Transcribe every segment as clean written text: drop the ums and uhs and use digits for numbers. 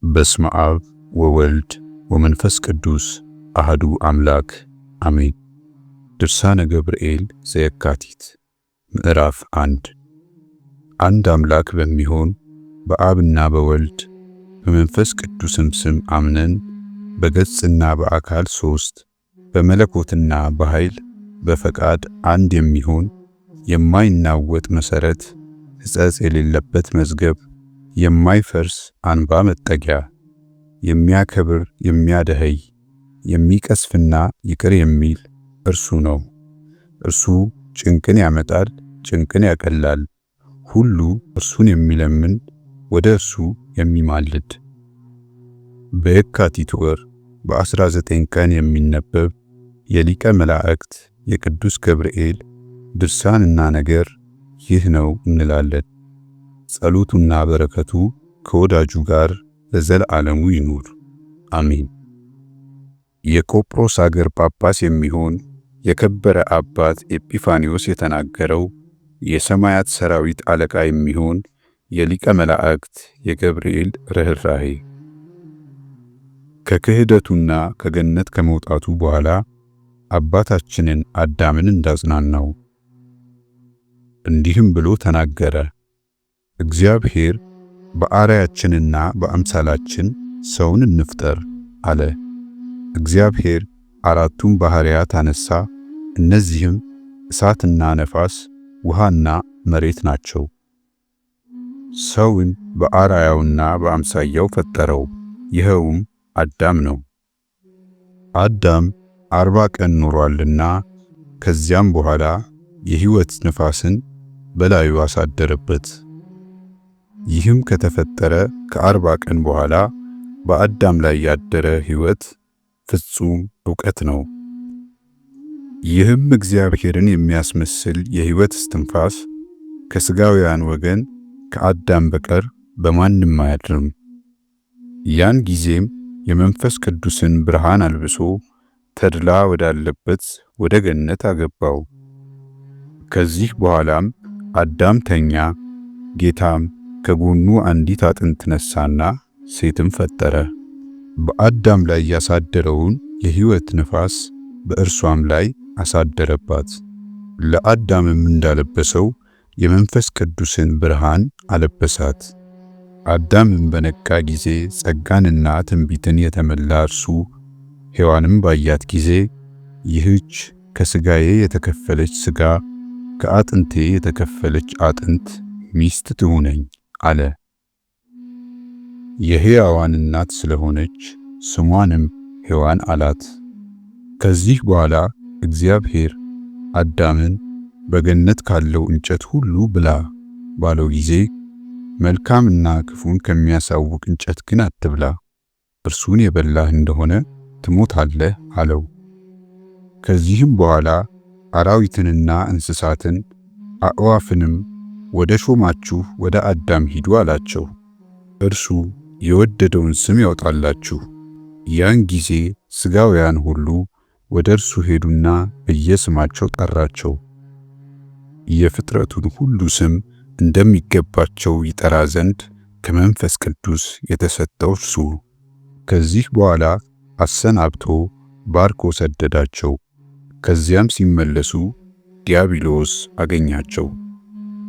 በስመ አብ ወወልድ ወመንፈስ ቅዱስ አህዱ አምላክ አሜን። ድርሳነ ገብርኤል ዘየካቲት ምዕራፍ 1 አንድ አምላክ በሚሆን በአብና በወልድ በመንፈስ ቅዱስም ስም አምነን በገጽና በአካል ሶስት በመለኮትና በኃይል በፈቃድ አንድ የሚሆን የማይናወጥ መሠረት ሕጸጽ የሌለበት መዝገብ የማይፈርስ አንባ መጠጊያ የሚያከብር የሚያደኸይ የሚቀስፍና ይቅር የሚል እርሱ ነው። እርሱ ጭንቅን ያመጣል፣ ጭንቅን ያቀላል። ሁሉ እርሱን የሚለምን ወደ እርሱ የሚማልድ። በየካቲት ወር በ19 ቀን የሚነበብ የሊቀ መላእክት የቅዱስ ገብርኤል ድርሳንና ነገር ይህ ነው እንላለን። ጸሎቱና በረከቱ ከወዳጁ ጋር ለዘለዓለሙ ይኑር አሜን። የቆጵሮስ አገር ጳጳስ የሚሆን የከበረ አባት ኤጲፋንዮስ የተናገረው የሰማያት ሰራዊት አለቃ የሚሆን የሊቀ መላእክት የገብርኤል ርኅራኄ። ከክህደቱና ከገነት ከመውጣቱ በኋላ አባታችንን አዳምን እንዳጽናናው እንዲህም ብሎ ተናገረ። እግዚአብሔር በአርአያችንና በአምሳላችን ሰውን እንፍጠር አለ። እግዚአብሔር አራቱን ባሕርያት አነሳ። እነዚህም እሳትና ነፋስ፣ ውሃና መሬት ናቸው። ሰውን በአርአያውና በአምሳያው ፈጠረው። ይኸውም አዳም ነው። አዳም 40 ቀን ኖሯልና ከዚያም በኋላ የሕይወት ነፋስን በላዩ አሳደረበት። ይህም ከተፈጠረ ከ40 ቀን በኋላ በአዳም ላይ ያደረ ሕይወት ፍጹም ዕውቀት ነው። ይህም እግዚአብሔርን የሚያስመስል የሕይወት እስትንፋስ ከሥጋውያን ወገን ከአዳም በቀር በማንም አያድርም። ያን ጊዜም የመንፈስ ቅዱስን ብርሃን አልብሶ ተድላ ወዳለበት ወደ ገነት አገባው። ከዚህ በኋላም አዳም ተኛ። ጌታም ከጎኑ አንዲት አጥንት ነሳና ሴትም ፈጠረ። በአዳም ላይ ያሳደረውን የሕይወት ንፋስ በእርሷም ላይ አሳደረባት። ለአዳምም እንዳለበሰው የመንፈስ ቅዱስን ብርሃን አለበሳት። አዳምም በነቃ ጊዜ ጸጋንና ትንቢትን የተመላ እርሱ ሔዋንም ባያት ጊዜ ይህች ከሥጋዬ የተከፈለች ሥጋ ከአጥንቴ የተከፈለች አጥንት ሚስት ትሁነኝ አለ። የሕያዋን እናት ስለሆነች ስሟንም ሔዋን አላት። ከዚህ በኋላ እግዚአብሔር አዳምን በገነት ካለው እንጨት ሁሉ ብላ ባለው ጊዜ መልካምና ክፉን ከሚያሳውቅ እንጨት ግን አትብላ፣ እርሱን የበላህ እንደሆነ ትሞታለህ አለው። ከዚህም በኋላ አራዊትንና እንስሳትን አዕዋፍንም ወደ ሾማችሁ ወደ አዳም ሂዱ አላቸው። እርሱ የወደደውን ስም ያውጣላችሁ። ያን ጊዜ ሥጋውያን ሁሉ ወደ እርሱ ሄዱና በየስማቸው ጠራቸው። የፍጥረቱን ሁሉ ስም እንደሚገባቸው ይጠራ ዘንድ ከመንፈስ ቅዱስ የተሰጠው እርሱ ከዚህ በኋላ አሰናብቶ ባርኮ ሰደዳቸው። ከዚያም ሲመለሱ ዲያብሎስ አገኛቸው፣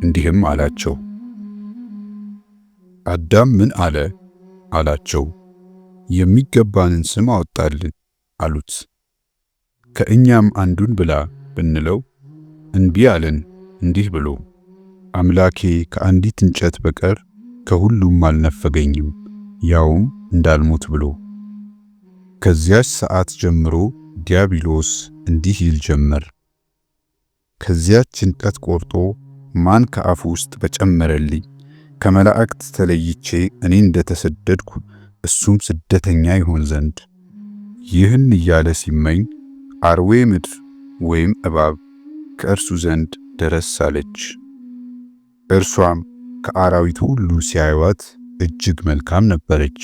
እንዲህም አላቸው፣ አዳም ምን አለ አላቸው። የሚገባንን ስም አወጣልን አሉት። ከእኛም አንዱን ብላ ብንለው እንቢ አለን፣ እንዲህ ብሎ አምላኬ ከአንዲት እንጨት በቀር ከሁሉም አልነፈገኝም፣ ያውም እንዳልሞት ብሎ። ከዚያች ሰዓት ጀምሮ ዲያብሎስ እንዲህ ይል ጀመር፣ ከዚያች እንጨት ቆርጦ ማን ከአፉ ውስጥ በጨመረልኝ? ከመላእክት ተለይቼ እኔ እንደተሰደድኩ እሱም ስደተኛ ይሆን ዘንድ። ይህን እያለ ሲመኝ አርዌ ምድር ወይም እባብ ከእርሱ ዘንድ ደረስ አለች። እርሷም ከአራዊት ሁሉ ሲያዩዋት እጅግ መልካም ነበረች።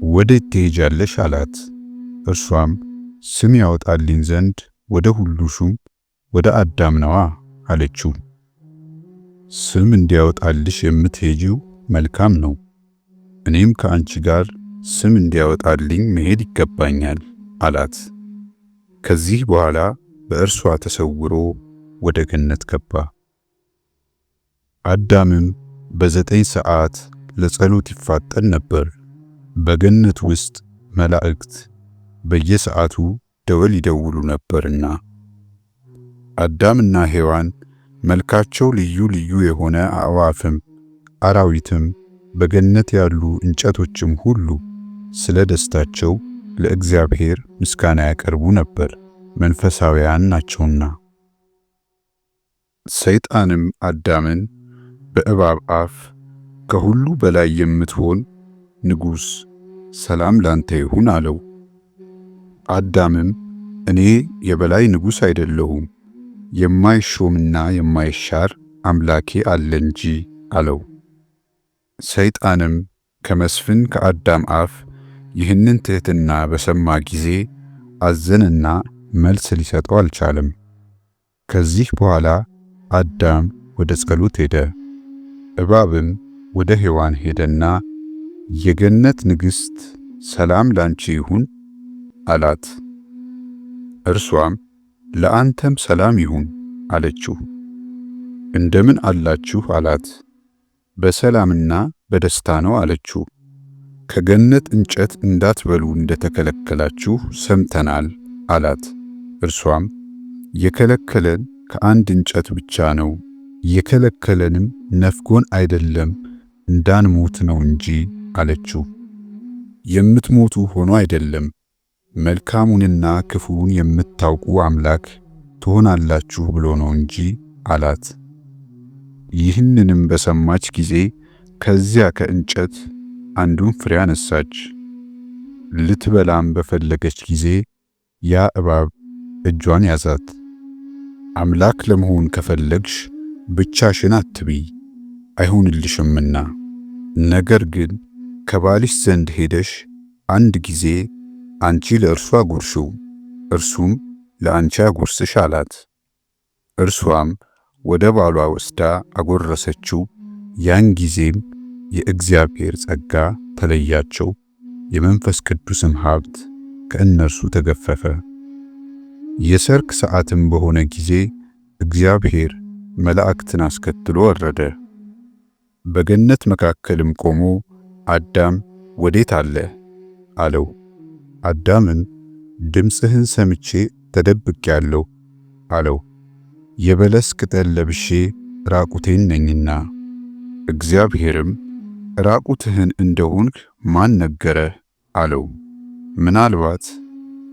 ወዴት ትሄጃለሽ አላት። እርሷም ስም ያወጣልኝ ዘንድ ወደ ሁሉ ሹም ወደ አዳም ነዋ አለችው። ስም እንዲያወጣልሽ የምትሄጂው መልካም ነው። እኔም ከአንቺ ጋር ስም እንዲያወጣልኝ መሄድ ይገባኛል አላት። ከዚህ በኋላ በእርሷ ተሰውሮ ወደ ገነት ገባ። አዳምም በ9 ሰዓት ለጸሎት ይፋጠን ነበር። በገነት ውስጥ መላእክት በየሰዓቱ ደወል ይደውሉ ነበርና። አዳምና ሔዋን መልካቸው ልዩ ልዩ የሆነ አዕዋፍም አራዊትም በገነት ያሉ እንጨቶችም ሁሉ ስለ ደስታቸው ለእግዚአብሔር ምስጋና ያቀርቡ ነበር፣ መንፈሳውያን ናቸውና። ሰይጣንም አዳምን በእባብ አፍ ከሁሉ በላይ የምትሆን ንጉሥ ሰላም ላንተ ይሁን አለው። አዳምም እኔ የበላይ ንጉሥ አይደለሁም፣ የማይሾምና የማይሻር አምላኬ አለ እንጂ አለው። ሰይጣንም ከመስፍን ከአዳም አፍ ይህንን ትሕትና በሰማ ጊዜ አዘነና መልስ ሊሰጠው አልቻለም። ከዚህ በኋላ አዳም ወደ ጸሎት ሄደ። እባብም ወደ ሔዋን ሄደና የገነት ንግሥት ሰላም ላንቺ ይሁን አላት። እርሷም ለአንተም ሰላም ይሁን አለችው። እንደምን አላችሁ አላት። በሰላምና በደስታ ነው አለችው። ከገነት እንጨት እንዳትበሉ እንደተከለከላችሁ ሰምተናል አላት። እርሷም የከለከለን ከአንድ እንጨት ብቻ ነው፣ የከለከለንም ነፍጎን አይደለም እንዳንሞት ነው እንጂ አለችው። የምትሞቱ ሆኖ አይደለም፣ መልካሙንና ክፉውን የምታውቁ አምላክ ትሆናላችሁ ብሎ ነው እንጂ አላት። ይህንንም በሰማች ጊዜ ከዚያ ከእንጨት አንዱን ፍሬ አነሳች። ልትበላም በፈለገች ጊዜ ያ እባብ እጇን ያዛት። አምላክ ለመሆን ከፈለግሽ ብቻሽን አትብይ፣ አይሆንልሽምና፣ ነገር ግን ከባልሽ ዘንድ ሄደሽ አንድ ጊዜ አንቺ ለእርሱ አጉርሺው፣ እርሱም ለአንቺ አጉርስሽ አላት። እርሷም ወደ ባሏ ወስዳ አጎረሰችው። ያን ጊዜም የእግዚአብሔር ጸጋ ተለያቸው፣ የመንፈስ ቅዱስም ሀብት ከእነርሱ ተገፈፈ። የሰርክ ሰዓትም በሆነ ጊዜ እግዚአብሔር መላእክትን አስከትሎ ወረደ። በገነት መካከልም ቆሞ አዳም ወዴት አለህ አለው። አዳምም ድምፅህን ሰምቼ ተደብቄአለሁ አለው። የበለስ ቅጠል ለብሼ ራቁቴን ነኝና። እግዚአብሔርም ራቁትህን እንደሆንክ ማን ነገረህ አለው። ምናልባት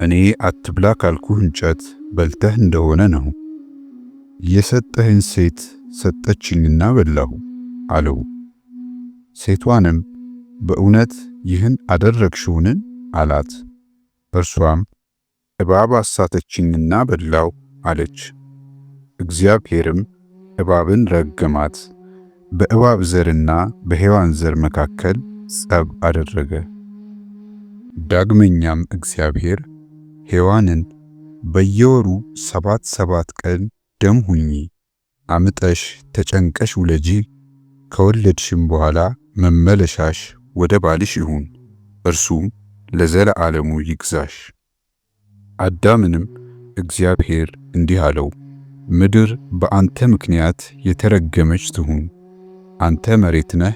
እኔ አትብላ ካልኩህ እንጨት በልተህ እንደሆነ ነው። የሰጠህን ሴት ሰጠችኝና በላሁ አለው። ሴቷንም በእውነት ይህን አደረግሽውን አላት። እርሷም እባብ አሳተችኝና በላው አለች። እግዚአብሔርም እባብን ረገማት፣ በእባብ ዘርና በሔዋን ዘር መካከል ጸብ አደረገ። ዳግመኛም እግዚአብሔር ሔዋንን በየወሩ 7 ቀን ደም ሁኚ፣ አምጠሽ ተጨንቀሽ ውለጂ፣ ከወለድሽም በኋላ መመለሻሽ ወደ ባልሽ ይሁን፣ እርሱም ለዘለዓለሙ ይግዛሽ። አዳምንም እግዚአብሔር እንዲህ አለው፣ ምድር በአንተ ምክንያት የተረገመች ትሁን። አንተ መሬት ነህ፣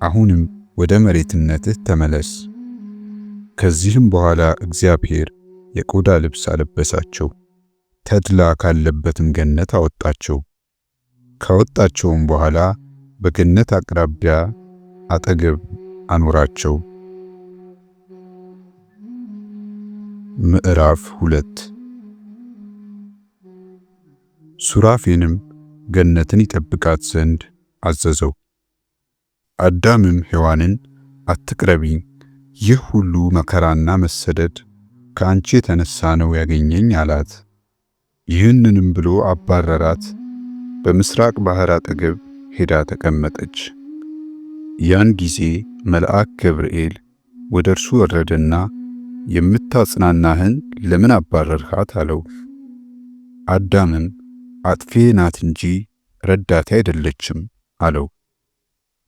አሁንም ወደ መሬትነትህ ተመለስ። ከዚህም በኋላ እግዚአብሔር የቆዳ ልብስ አለበሳቸው፣ ተድላ ካለበትም ገነት አወጣቸው። ካወጣቸውም በኋላ በገነት አቅራቢያ አጠገብ አኖራቸው። ምዕራፍ 2 ሱራፌንም ገነትን ይጠብቃት ዘንድ አዘዘው። አዳምም ሔዋንን አትቅረቢኝ፣ ይህ ሁሉ መከራና መሰደድ ከአንቺ የተነሳ ነው ያገኘኝ አላት። ይህንንም ብሎ አባረራት። በምስራቅ ባሕር አጠገብ ሄዳ ተቀመጠች። ያን ጊዜ መልአክ ገብርኤል ወደ እርሱ ወረደና የምታጽናናህን ለምን አባረርሃት አለው። አዳምም አጥፌ ናት እንጂ ረዳቴ አይደለችም አለው።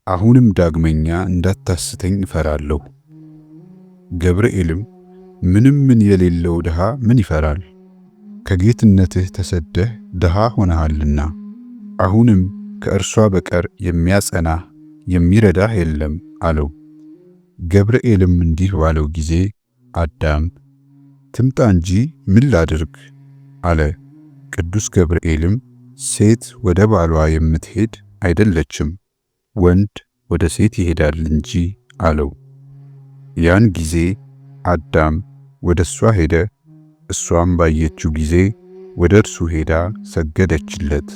አሁንም ዳግመኛ እንዳታስተኝ እፈራለሁ። ገብርኤልም ምን የሌለው ድሃ ምን ይፈራል? ከጌትነትህ ተሰደህ ድሃ ሆነሃልና አሁንም ከእርሷ በቀር የሚያጸናህ የሚረዳህ የለም አለው። ገብርኤልም እንዲህ ባለው ጊዜ አዳም ትምጣ እንጂ ምን ላድርግ አለ። ቅዱስ ገብርኤልም ሴት ወደ ባሏ የምትሄድ አይደለችም፣ ወንድ ወደ ሴት ይሄዳል እንጂ አለው። ያን ጊዜ አዳም ወደ እሷ ሄደ። እሷም ባየችው ጊዜ ወደ እርሱ ሄዳ ሰገደችለት።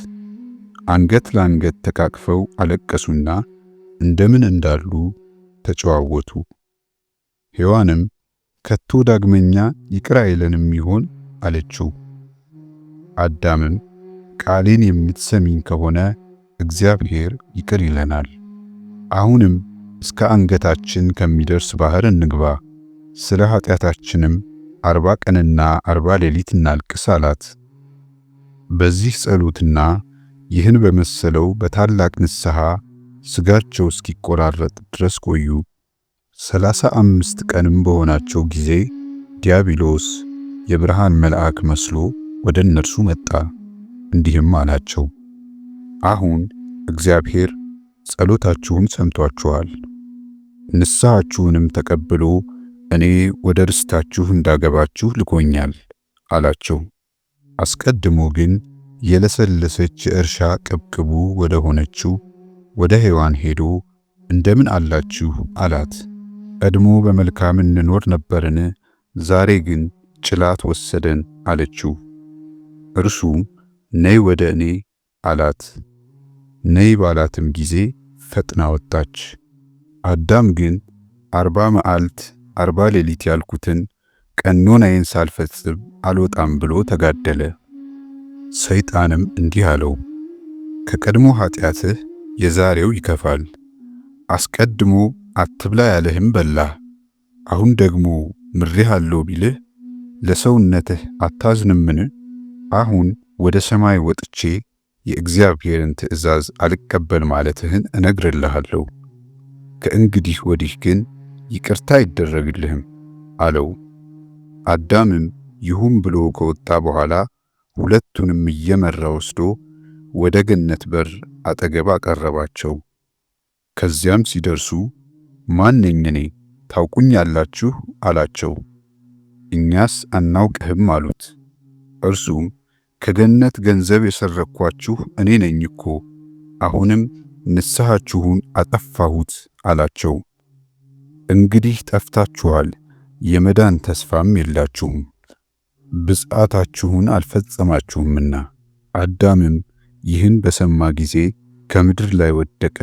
አንገት ለአንገት ተቃቅፈው አለቀሱና እንደምን እንዳሉ ተጨዋወቱ። ሔዋንም ከቶ ዳግመኛ ይቅር አይለንም ይሆን አለችው። አዳምም ቃሌን የምትሰሚኝ ከሆነ እግዚአብሔር ይቅር ይለናል። አሁንም እስከ አንገታችን ከሚደርስ ባህር እንግባ፣ ስለ ኃጢአታችንም 40 ቀንና 40 ሌሊት እናልቅስ አላት። በዚህ ጸሎትና ይህን በመሰለው በታላቅ ንስሐ ስጋቸው እስኪቆራረጥ ድረስ ቆዩ። 35 ቀንም በሆናቸው ጊዜ ዲያብሎስ የብርሃን መልአክ መስሎ ወደ እነርሱ መጣ፣ እንዲህም አላቸው፣ አሁን እግዚአብሔር ጸሎታችሁን ሰምቷችኋል፣ ንስሐችሁንም ተቀብሎ እኔ ወደ ርስታችሁ እንዳገባችሁ ልኮኛል አላቸው። አስቀድሞ ግን የለሰለሰች የእርሻ ቅብቅቡ ወደ ሆነችው ወደ ሔዋን ሄዶ እንደምን አላችሁ አላት። ቀድሞ በመልካም እንኖር ነበርን? ዛሬ ግን ጭላት ወሰደን አለችው። እርሱም ነይ ወደ እኔ አላት። ነይ ባላትም ጊዜ ፈጥና ወጣች። አዳም ግን 40 መዓልት 40 ሌሊት ያልኩትን ቀኖናዬን ሳልፈጽም አልወጣም ብሎ ተጋደለ። ሰይጣንም እንዲህ አለው፣ ከቀድሞ ኃጢአትህ የዛሬው ይከፋል። አስቀድሞ አትብላ ያለህም በላህ። አሁን ደግሞ ምሬሃለሁ ቢልህ ለሰውነትህ አታዝንምን? አሁን ወደ ሰማይ ወጥቼ የእግዚአብሔርን ትእዛዝ አልቀበል ማለትህን እነግርልሃለሁ። ከእንግዲህ ወዲህ ግን ይቅርታ አይደረግልህም አለው። አዳምም ይሁን ብሎ ከወጣ በኋላ ሁለቱንም እየመራ ወስዶ ወደ ገነት በር አጠገብ አቀረባቸው። ከዚያም ሲደርሱ ማን ነኝ እኔ ታውቁኛላችሁ አላቸው። እኛስ አናውቅህም አሉት። እርሱም ከገነት ገንዘብ የሰረኳችሁ እኔ ነኝ እኮ፣ አሁንም ንስሐችሁን አጠፋሁት አላቸው። እንግዲህ ጠፍታችኋል፣ የመዳን ተስፋም የላችሁም፣ ብፅዓታችሁን አልፈጸማችሁምና። አዳምም ይህን በሰማ ጊዜ ከምድር ላይ ወደቀ፣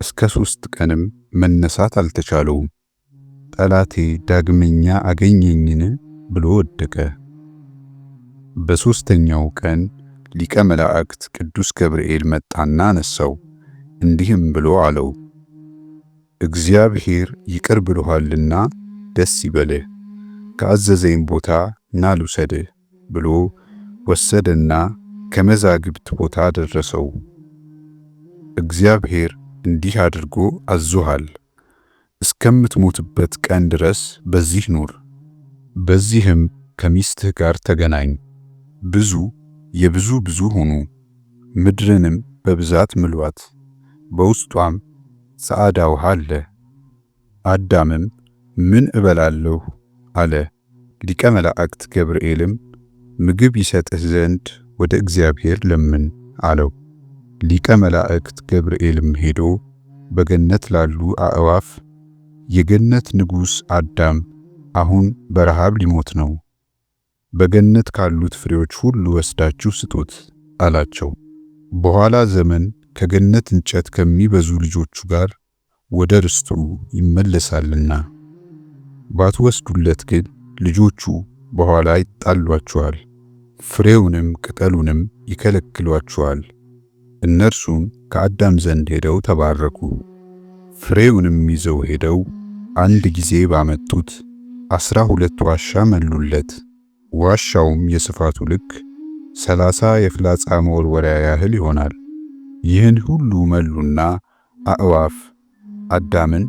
እስከ 3 ቀንም መነሳት አልተቻለውም። ጠላቴ ዳግመኛ አገኘኝን ብሎ ወደቀ። በሦስተኛው ቀን ሊቀ መላእክት ቅዱስ ገብርኤል መጣና አነሳው፣ እንዲህም ብሎ አለው፣ እግዚአብሔር ይቅር ብሎሃልና ደስ ይበልህ፣ ከአዘዘኝ ቦታ ና ልውሰድህ ብሎ ወሰደና ከመዛግብት ቦታ ደረሰው። እግዚአብሔር እንዲህ አድርጎ አዞሃል፣ እስከምትሞትበት ቀን ድረስ በዚህ ኑር፣ በዚህም ከሚስትህ ጋር ተገናኝ፣ ብዙ የብዙ ሁኑ፣ ምድርንም በብዛት ምሏት፣ በውስጧም ጻዕዳ ውሃ አለ። አዳምም ምን እበላለሁ አለ። ሊቀ መላእክት ገብርኤልም ምግብ ይሰጥህ ዘንድ ወደ እግዚአብሔር ለምን አለው። ሊቀ መላእክት ገብርኤልም ሄዶ በገነት ላሉ አእዋፍ የገነት ንጉሥ አዳም አሁን በረሃብ ሊሞት ነው፣ በገነት ካሉት ፍሬዎች ሁሉ ወስዳችሁ ስጡት አላቸው። በኋላ ዘመን ከገነት እንጨት ከሚበዙ ልጆቹ ጋር ወደ ርስቱ ይመለሳልና፣ ባትወስዱለት ግን ልጆቹ በኋላ ይጣሏችኋል፣ ፍሬውንም ቅጠሉንም ይከለክሏችኋል። እነርሱም ከአዳም ዘንድ ሄደው ተባረኩ። ፍሬውንም ይዘው ሄደው አንድ ጊዜ ባመጡት 12 ዋሻ መሉለት። ዋሻውም የስፋቱ ልክ 30 የፍላጻ መወርወሪያ ያህል ይሆናል። ይህን ሁሉ መሉና አእዋፍ አዳምን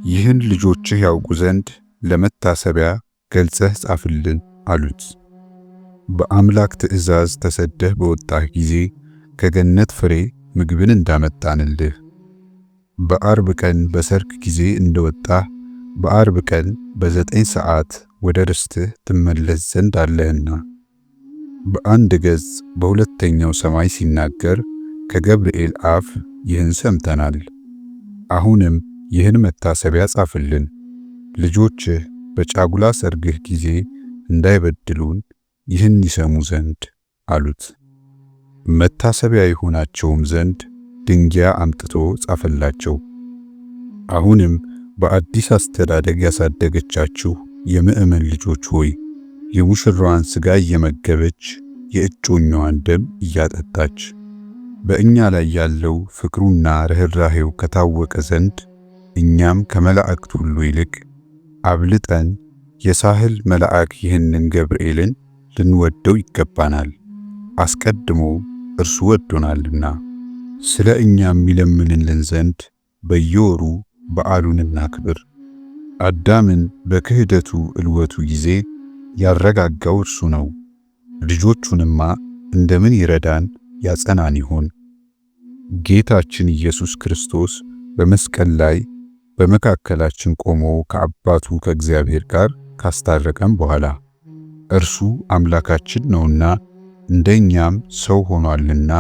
ይህን ልጆችህ ያውቁ ዘንድ ለመታሰቢያ ገልጸህ ጻፍልን አሉት። በአምላክ ትእዛዝ ተሰደህ በወጣህ ጊዜ ከገነት ፍሬ ምግብን እንዳመጣንልህ፣ በአርብ ቀን በሰርክ ጊዜ እንደወጣህ በአርብ ቀን በ9 ሰዓት ወደ ርስትህ ትመለስ ዘንድ አለህና፣ በአንድ ገጽ በሁለተኛው ሰማይ ሲናገር ከገብርኤል አፍ ይህን ሰምተናል። አሁንም ይህን መታሰቢያ ጻፍልን፣ ልጆችህ በጫጉላ ሰርግህ ጊዜ እንዳይበድሉን ይህን ይሰሙ ዘንድ አሉት። መታሰቢያ ይሆናቸውም ዘንድ ድንጋይ አምጥቶ ጻፈላቸው። አሁንም በአዲስ አስተዳደግ ያሳደገቻችሁ የምእመን ልጆች ሆይ የሙሽራዋን ሥጋ እየመገበች የእጮኛዋን ደም እያጠጣች በእኛ ላይ ያለው ፍቅሩና ርኅራኄው ከታወቀ ዘንድ እኛም ከመላእክት ሁሉ ይልቅ አብልጠን የሳህል መልአክ ይህንን ገብርኤልን ልንወደው ይገባናል። አስቀድሞ እርሱ ወዶናልና ስለ እኛም ይለምንልን ዘንድ በየወሩ በዓሉን እናክብር። አዳምን በክህደቱ እልወቱ ጊዜ ያረጋጋው እርሱ ነው። ልጆቹንማ እንደምን ይረዳን ያጸናን ይሆን? ጌታችን ኢየሱስ ክርስቶስ በመስቀል ላይ በመካከላችን ቆሞ ከአባቱ ከእግዚአብሔር ጋር ካስታረቀን በኋላ እርሱ አምላካችን ነውና እንደኛም ሰው ሆኗልና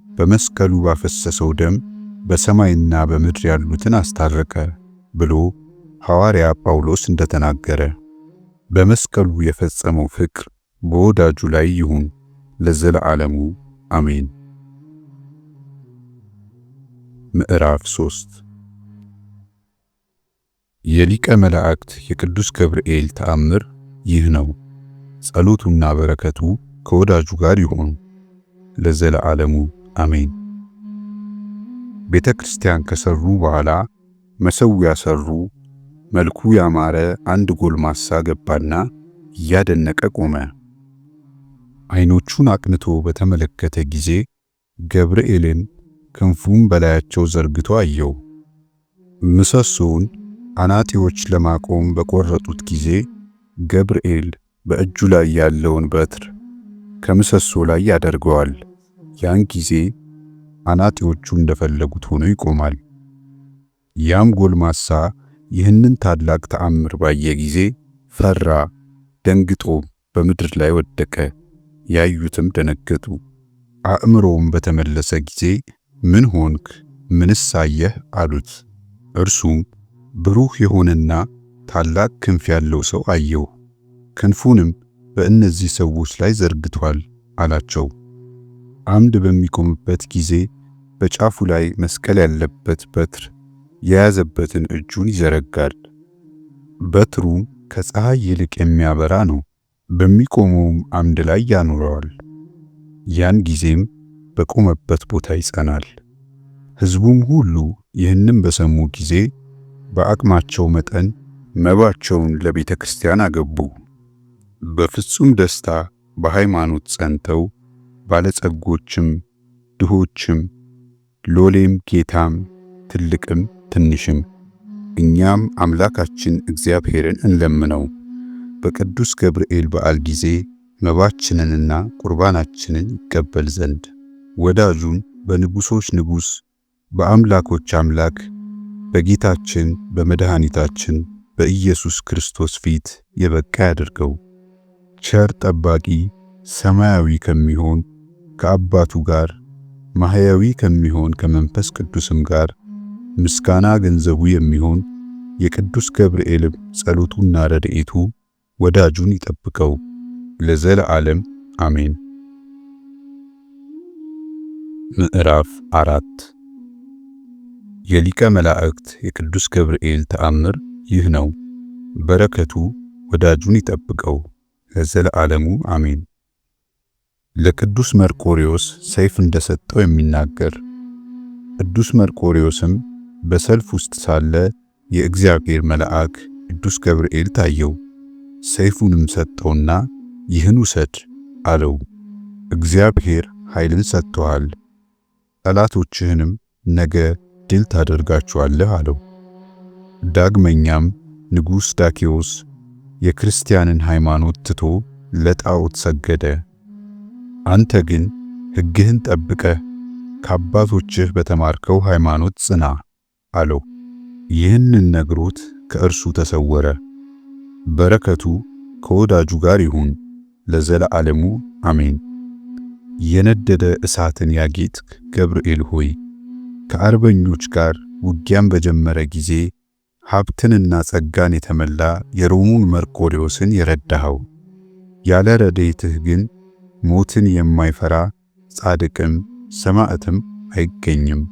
በመስቀሉ ባፈሰሰው ደም በሰማይና በምድር ያሉትን አስታረቀ ብሎ ሐዋርያ ጳውሎስ እንደተናገረ በመስቀሉ የፈጸመው ፍቅር በወዳጁ ላይ ይሁን ለዘለዓለሙ አሜን። ምዕራፍ 3 የሊቀ መላእክት የቅዱስ ገብርኤል ተአምር ይህ ነው። ጸሎቱና በረከቱ ከወዳጁ ጋር ይሁን ለዘለዓለሙ አሜን። ቤተ ክርስቲያን ከሰሩ በኋላ መሠዊያ ሰሩ። መልኩ ያማረ አንድ ጎልማሳ ገባና እያደነቀ ቆመ። ዓይኖቹን አቅንቶ በተመለከተ ጊዜ ገብርኤልን ክንፉን በላያቸው ዘርግቶ አየው። ምሰሶውን አናጢዎች ለማቆም በቆረጡት ጊዜ ገብርኤል በእጁ ላይ ያለውን በትር ከምሰሶ ላይ ያደርገዋል። ያን ጊዜ አናጢዎቹ እንደፈለጉት ሆኖ ይቆማል። ያም ጎልማሳ ይህንን ታላቅ ተአምር ባየ ጊዜ ፈራ፣ ደንግጦ በምድር ላይ ወደቀ። ያዩትም ደነገጡ። አእምሮውም በተመለሰ ጊዜ ምን ሆንክ? ምንስ አየህ? አሉት። እርሱም ብሩህ የሆነና ታላቅ ክንፍ ያለው ሰው አየሁ፣ ክንፉንም በእነዚህ ሰዎች ላይ ዘርግቷል አላቸው። አምድ በሚቆምበት ጊዜ በጫፉ ላይ መስቀል ያለበት በትር የያዘበትን እጁን ይዘረጋል። በትሩም ከፀሐይ ይልቅ የሚያበራ ነው። በሚቆመውም አምድ ላይ ያኖረዋል። ያን ጊዜም በቆመበት ቦታ ይጸናል። ሕዝቡም ሁሉ ይህንም በሰሙ ጊዜ በአቅማቸው መጠን መባቸውን ለቤተ ክርስቲያን አገቡ። በፍጹም ደስታ በሃይማኖት ጸንተው ባለጸጎችም ድሆችም ሎሌም ጌታም ትልቅም ትንሽም እኛም አምላካችን እግዚአብሔርን እንለምነው በቅዱስ ገብርኤል በዓል ጊዜ መባችንንና ቁርባናችንን ይቀበል ዘንድ ወዳጁን በንጉሶች ንጉሥ በአምላኮች አምላክ በጌታችን በመድኃኒታችን በኢየሱስ ክርስቶስ ፊት የበቃ ያድርገው። ቸር ጠባቂ ሰማያዊ ከሚሆን ከአባቱ ጋር ማህያዊ ከሚሆን ከመንፈስ ቅዱስም ጋር ምስጋና ገንዘቡ የሚሆን የቅዱስ ገብርኤልም ጸሎቱና ረድኤቱ ወዳጁን ይጠብቀው ለዘለዓለም አሜን። ምዕራፍ 4 የሊቀ መላእክት የቅዱስ ገብርኤል ተአምር ይህ ነው። በረከቱ ወዳጁን ይጠብቀው ለዘለዓለሙ አሜን። ለቅዱስ መርቆሬዎስ ሰይፍ እንደሰጠው የሚናገር። ቅዱስ መርቆሬዎስም በሰልፍ ውስጥ ሳለ የእግዚአብሔር መልአክ ቅዱስ ገብርኤል ታየው። ሰይፉንም ሰጠውና ይህን ውሰድ አለው። እግዚአብሔር ኃይልን ሰጥቶሃል፣ ጠላቶችህንም ነገ ድል ታደርጋቸዋለህ አለው። ዳግመኛም ንጉሥ ዳኬዎስ የክርስቲያንን ሃይማኖት ትቶ ለጣዖት ሰገደ። አንተ ግን ሕግህን ጠብቀህ ከአባቶችህ በተማርከው ሃይማኖት ጽና አለው። ይህንን ነግሮት ከእርሱ ተሰወረ። በረከቱ ከወዳጁ ጋር ይሁን ለዘለዓለሙ አሜን። የነደደ እሳትን ያጌጥክ ገብርኤል ሆይ ከአርበኞች ጋር ውጊያን በጀመረ ጊዜ ሀብትንና ጸጋን የተመላ የሮሙን መርቆሬዎስን የረዳኸው፣ ያለ ረድኤትህ ግን ሞትን የማይፈራ ጻድቅም ሰማዕትም አይገኝም።